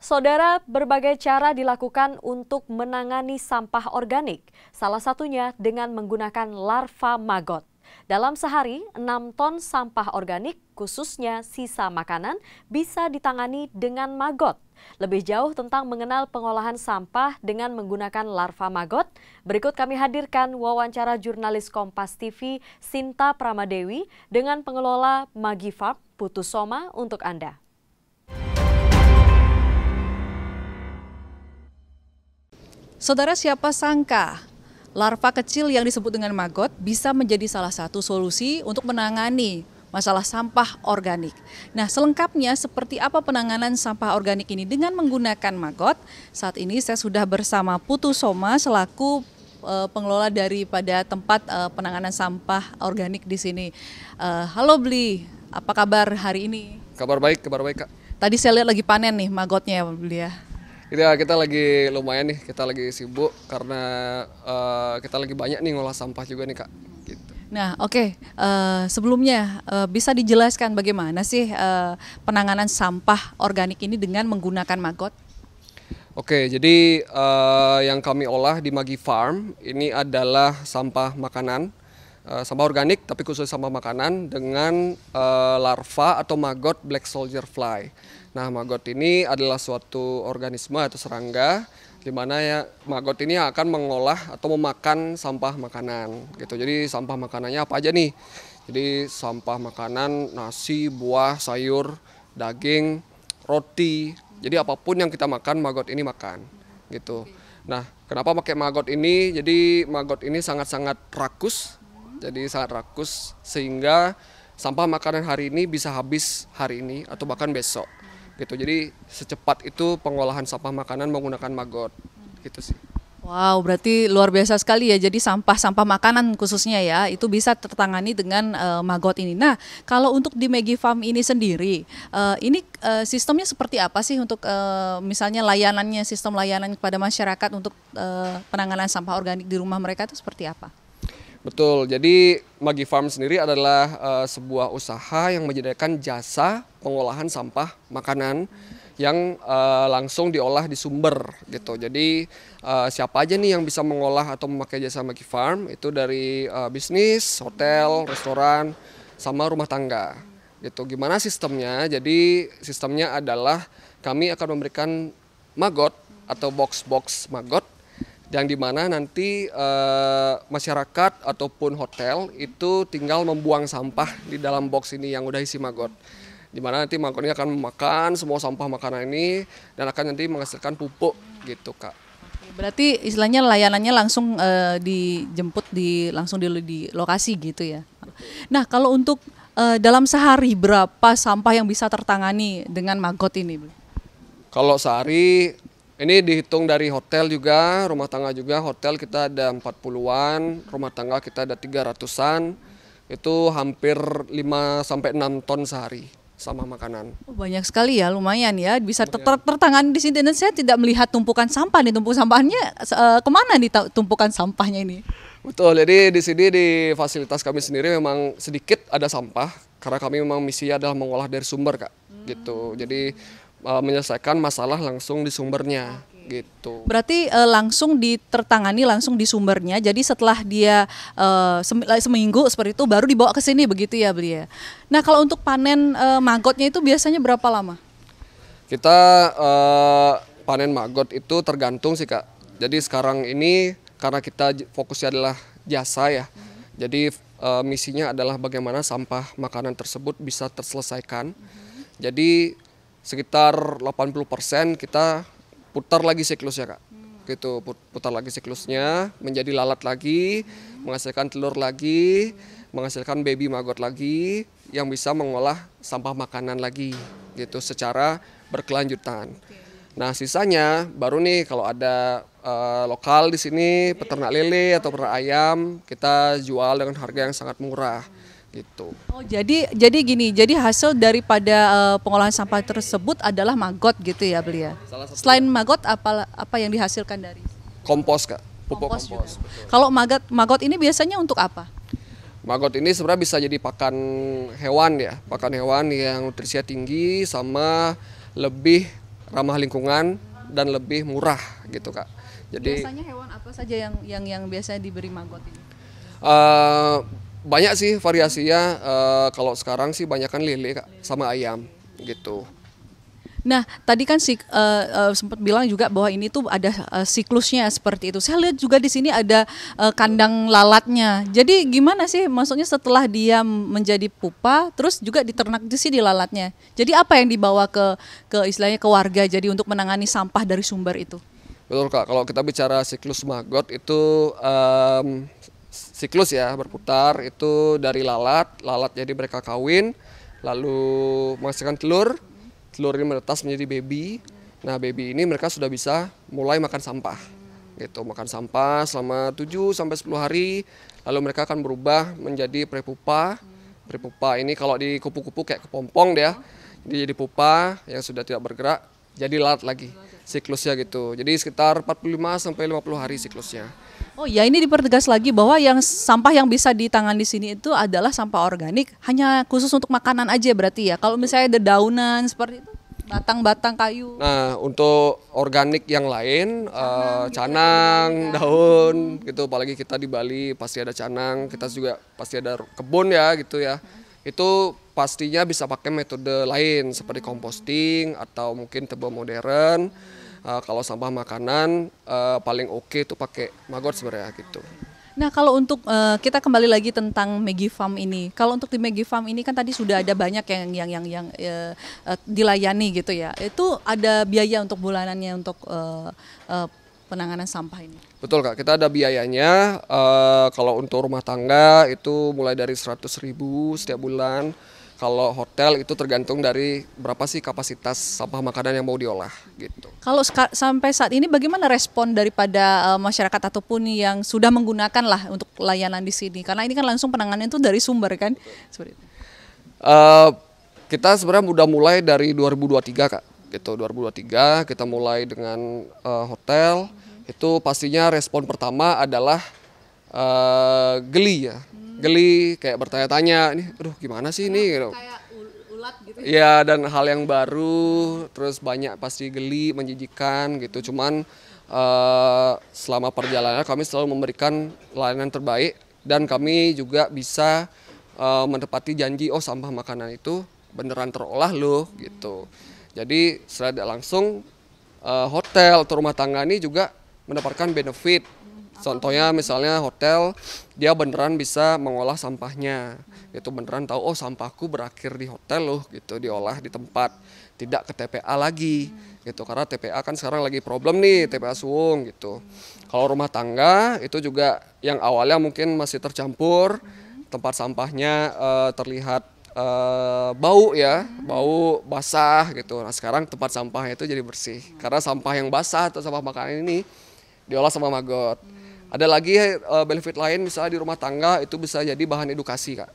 Saudara, berbagai cara dilakukan untuk menangani sampah organik, salah satunya dengan menggunakan larva maggot. Dalam sehari, 6 ton sampah organik, khususnya sisa makanan, bisa ditangani dengan maggot. Lebih jauh tentang mengenal pengolahan sampah dengan menggunakan larva maggot, berikut kami hadirkan wawancara jurnalis Kompas TV Sinta Pramadewi dengan pengelola Magifarm Putu Soma untuk Anda. Saudara, siapa sangka larva kecil yang disebut dengan maggot bisa menjadi salah satu solusi untuk menangani masalah sampah organik. Nah, selengkapnya seperti apa penanganan sampah organik ini dengan menggunakan maggot? Saat ini saya sudah bersama Putu Soma selaku pengelola daripada tempat penanganan sampah organik di sini. Halo Bli, apa kabar hari ini? Kabar baik Kak. Tadi saya lihat lagi panen nih maggotnya ya Bli ya. Ya, kita lagi lumayan nih, kita lagi sibuk karena kita lagi banyak nih ngolah sampah juga nih Kak. Gitu. Nah, oke. Sebelumnya bisa dijelaskan bagaimana sih penanganan sampah organik ini dengan menggunakan maggot? Oke, jadi yang kami olah di Magifarm ini adalah sampah makanan, sampah organik tapi khusus sampah makanan dengan larva atau maggot black soldier fly. Nah, maggot ini adalah suatu organisme atau serangga di mana ya maggot ini akan mengolah atau memakan sampah makanan gitu. Jadi sampah makanannya apa aja nih? Jadi sampah makanan nasi, buah, sayur, daging, roti. Jadi apapun yang kita makan maggot ini makan gitu. Nah, kenapa pakai maggot ini? Jadi maggot ini sangat-sangat rakus. Jadi sangat rakus sehingga sampah makanan hari ini bisa habis hari ini atau bahkan besok. Gitu. Jadi secepat itu pengolahan sampah makanan menggunakan maggot gitu sih. Wow, berarti luar biasa sekali ya. Jadi sampah-sampah makanan khususnya ya itu bisa tertangani dengan maggot ini. Nah, kalau untuk di Magifarm ini sendiri, ini sistemnya seperti apa sih untuk misalnya layanannya, sistem layanan kepada masyarakat untuk penanganan sampah organik di rumah mereka itu seperti apa? Betul, jadi Magifarm sendiri adalah sebuah usaha yang menyediakan jasa pengolahan sampah makanan yang langsung diolah di sumber gitu. Jadi siapa aja nih yang bisa mengolah atau memakai jasa Magifarm itu dari bisnis, hotel, restoran, sama rumah tangga gitu. Gimana sistemnya? Jadi sistemnya adalah kami akan memberikan maggot atau box-box maggot yang dimana nanti masyarakat ataupun hotel itu tinggal membuang sampah di dalam box ini yang udah isi maggot. Dimana nanti maggot ini akan memakan semua sampah makanan ini dan akan nanti menghasilkan pupuk gitu Kak. Berarti istilahnya layanannya langsung dijemput langsung di lokasi gitu ya. Nah, kalau untuk dalam sehari berapa sampah yang bisa tertangani dengan maggot ini? Kalau sehari ini dihitung dari hotel juga, rumah tangga juga. Hotel kita ada 40-an, rumah tangga kita ada 300-an. Itu hampir 5-6 ton sehari sama makanan. Banyak sekali ya, lumayan ya. Bisa tertangani di sini dan saya tidak melihat tumpukan sampah nih. Tumpukan sampahnya kemana nih tumpukan sampahnya ini? Betul, jadi di sini di fasilitas kami sendiri memang sedikit ada sampah. Karena kami memang misinya adalah mengolah dari sumber Kak. Gitu, jadi menyelesaikan masalah langsung di sumbernya gitu. Berarti langsung tertangani langsung di sumbernya. Jadi setelah dia seminggu seperti itu baru dibawa ke sini begitu ya Beli ya. Nah, kalau untuk panen maggotnya itu biasanya berapa lama? Kita panen maggot itu tergantung sih Kak. Jadi sekarang ini karena kita fokusnya adalah jasa ya. Jadi misinya adalah bagaimana sampah makanan tersebut bisa terselesaikan. Jadi sekitar 80% kita putar lagi siklusnya Kak. Gitu, putar lagi siklusnya menjadi lalat lagi, menghasilkan telur lagi, menghasilkan baby maggot lagi yang bisa mengolah sampah makanan lagi gitu secara berkelanjutan. Nah, sisanya baru nih kalau ada lokal di sini peternak lele atau peternak ayam, kita jual dengan harga yang sangat murah. Gitu. Oh, jadi gini, jadi hasil daripada pengolahan sampah tersebut adalah maggot gitu ya Beli ya. Selain maggot apa yang dihasilkan dari? Kompos Kak, pupuk Kompos. kompos. Kalau maggot ini biasanya untuk apa? Maggot ini sebenarnya bisa jadi pakan hewan ya, pakan hewan yang nutrisinya tinggi sama lebih ramah lingkungan dan lebih murah gitu Kak. Jadi biasanya hewan apa saja yang biasanya diberi maggot ini? banyak sih variasinya. Kalau sekarang sih banyak kan lele Kak, sama ayam gitu. Nah, tadi kan sempat bilang juga bahwa ini tuh ada siklusnya seperti itu. Saya lihat juga di sini ada kandang lalatnya. Jadi gimana sih maksudnya setelah dia menjadi pupa, terus juga diternak di sini lalatnya. Jadi apa yang dibawa ke istilahnya ke warga jadi untuk menangani sampah dari sumber itu? Betul Kak, kalau kita bicara siklus maggot itu siklus ya berputar itu dari lalat jadi mereka kawin, lalu menghasilkan telur ini menetas menjadi baby. Nah baby ini mereka sudah bisa mulai makan sampah, gitu. Makan sampah selama 7 sampai 10 hari, lalu mereka akan berubah menjadi prepupa. Prepupa ini kalau di kupu-kupu kayak kepompong dia, jadi pupa yang sudah tidak bergerak, jadi lalat lagi siklusnya gitu. Jadi sekitar 45 sampai 50 hari siklusnya. Oh ya, ini dipertegas lagi bahwa yang sampah yang bisa ditangani di sini itu adalah sampah organik, hanya khusus untuk makanan aja berarti ya. Kalau misalnya ada daunan seperti itu, batang-batang kayu. Nah, untuk organik yang lain, canang, daun gitu, apalagi kita di Bali pasti ada canang, kita juga pasti ada kebun ya gitu ya. Itu pastinya bisa pakai metode lain seperti composting atau mungkin tebal modern. Kalau sampah makanan paling oke itu pakai maggot sebenarnya gitu. Nah, kalau untuk kita kembali lagi tentang Maggie Farm ini. Kalau untuk di Maggie Farm ini kan tadi sudah ada banyak yang dilayani gitu ya. Itu ada biaya untuk bulanannya untuk penanganan sampah ini. Betul Kak, kita ada biayanya. Kalau untuk rumah tangga itu mulai dari 100.000 setiap bulan. Kalau hotel itu tergantung dari berapa sih kapasitas sampah makanan yang mau diolah gitu. Kalau sampai saat ini bagaimana respon daripada masyarakat ataupun yang sudah menggunakan lah untuk layanan di sini? Karena ini kan langsung penanganan itu dari sumber kan? Seperti itu. Kita sebenarnya udah mulai dari 2023 Kak. Gitu 2023 kita mulai dengan hotel. Itu pastinya respon pertama adalah geli ya. Geli kayak bertanya-tanya, nih aduh gimana sih ini gitu. Kayak ulat gitu. Iya, dan hal yang baru, terus banyak pasti geli, menjijikan gitu. Cuman selama perjalanan kami selalu memberikan layanan terbaik dan kami juga bisa menepati janji, oh sampah makanan itu beneran terolah loh gitu. Jadi secara tidak langsung hotel atau rumah tangga ini juga mendapatkan benefit. Contohnya misalnya hotel, dia beneran bisa mengolah sampahnya, itu beneran tahu oh sampahku berakhir di hotel loh, gitu diolah di tempat, tidak ke TPA lagi, gitu karena TPA kan sekarang lagi problem nih TPA Suwung gitu. Kalau rumah tangga itu juga yang awalnya mungkin masih tercampur, tempat sampahnya terlihat bau ya, bau basah gitu. Nah sekarang tempat sampahnya itu jadi bersih, karena sampah yang basah atau sampah makanan ini diolah sama maggot. Ada lagi benefit lain misalnya di rumah tangga itu bisa jadi bahan edukasi Kak.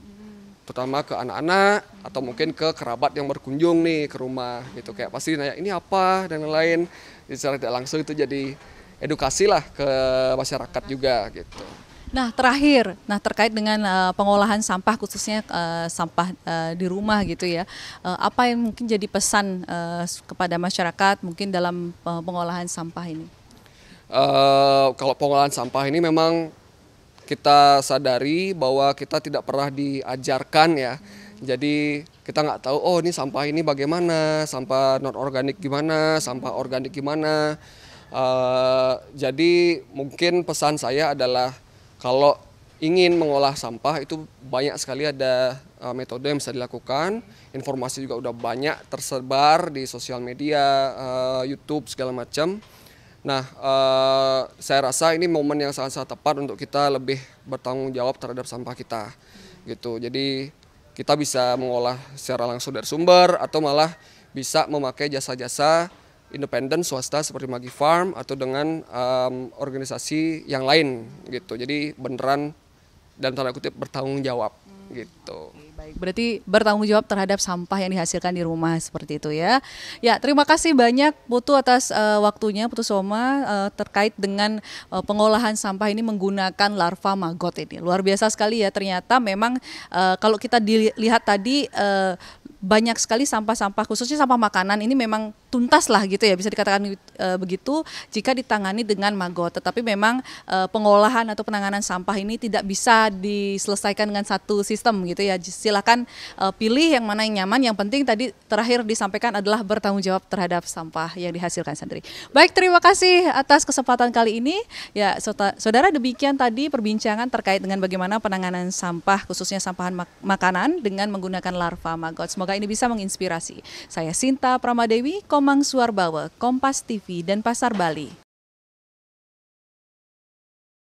Terutama ke anak-anak atau mungkin ke kerabat yang berkunjung nih ke rumah gitu. Kayak pasti nanya ini apa dan lain-lain. Secara tidak langsung itu jadi edukasi lah ke masyarakat juga gitu. Nah terakhir, terkait dengan pengolahan sampah khususnya sampah di rumah gitu ya. Apa yang mungkin jadi pesan kepada masyarakat mungkin dalam pengolahan sampah ini? Kalau pengolahan sampah ini memang kita sadari bahwa kita tidak pernah diajarkan ya. Jadi kita nggak tahu oh ini sampah ini bagaimana, sampah non organik gimana, sampah organik gimana. Jadi mungkin pesan saya adalah kalau ingin mengolah sampah itu banyak sekali ada metode yang bisa dilakukan. Informasi juga udah banyak tersebar di sosial media, YouTube segala macam. Nah, saya rasa ini momen yang sangat-sangat tepat untuk kita lebih bertanggung jawab terhadap sampah kita, gitu. Jadi kita bisa mengolah secara langsung dari sumber atau malah bisa memakai jasa-jasa independen swasta seperti Maggie Farm atau dengan organisasi yang lain, gitu. Jadi beneran dan tanda kutip bertanggung jawab, gitu. Baik, berarti bertanggung jawab terhadap sampah yang dihasilkan di rumah seperti itu ya. Ya, terima kasih banyak Putu atas waktunya, Putu Soma, terkait dengan pengolahan sampah ini menggunakan larva maggot ini. Luar biasa sekali ya, ternyata memang kalau kita dilihat tadi banyak sekali sampah-sampah, khususnya sampah makanan ini memang tuntas lah gitu ya, bisa dikatakan begitu jika ditangani dengan maggot. Tetapi memang pengolahan atau penanganan sampah ini tidak bisa diselesaikan dengan satu sistem gitu ya. Silakan pilih yang mana yang nyaman. Yang penting tadi terakhir disampaikan adalah bertanggung jawab terhadap sampah yang dihasilkan sendiri. Baik, terima kasih atas kesempatan kali ini. Ya, saudara, demikian tadi perbincangan terkait dengan bagaimana penanganan sampah khususnya sampahan makanan dengan menggunakan larva maggot. Semoga ini bisa menginspirasi. Saya Sinta Pramadewi, Komang Suarbawa, Kompas TV dan Pasar Bali.